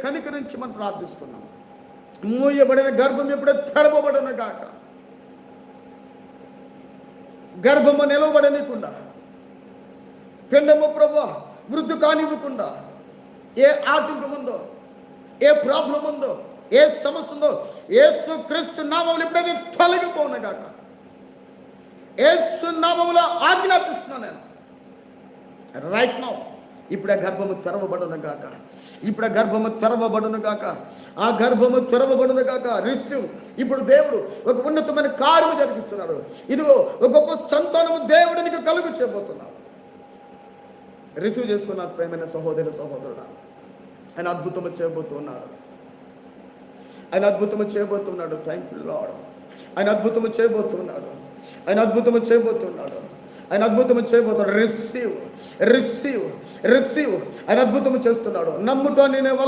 కనికరించి మనం ప్రార్థిస్తున్నాం. మూయబడిన గర్భం ఎప్పుడో తెరవబడిన గాక, గర్భము నిలవబడనీయకుండా, పిండము ప్రభు వృద్ధి కానివ్వకుండా, ఏ ఆటంకం ఉందో, ఏ ప్రాబ్లం ఉందో, ఏ సమస్య ఉందో యేసు క్రీస్తు నామములో ఎప్పుడైతే తొలగిపోవును గాక. యేసు నామములో ఆజ్ఞాపిస్తున్నాను నేను రైట్ నౌ. ఇప్పుడు ఆ గర్భము తెరవబడును గాక, ఇప్పుడు ఆ గర్భము తెరవబడును గాక, ఆ గర్భము తెరవబడును గాక. రిసీవ్. ఇప్పుడు దేవుడు ఒక ఉన్నతమైన కార్యము జరిగిస్తున్నాడు. ఇదిగో ఒక గొప్ప సంతానము దేవుడు నీకు కలుగు చేయబోతున్నాడు. రిసీవ్ చేసుకున్నారు ప్రేమైన సహోదరి సహోదరుడు. ఆయన అద్భుతము చేయబోతున్నాడు. ఆయన అద్భుతము చేయబోతున్నాడు. Thank you lord. ఆయన అద్భుతము చేయబోతున్నాడు. ఆయన అద్భుతము చేయబోతున్నాడు. ఆయన అద్భుతము చేయబోతున్నాడు. Receive receive receive. ఆయన అద్భుతము చేస్తున్నాడు. నమ్ముతో నేను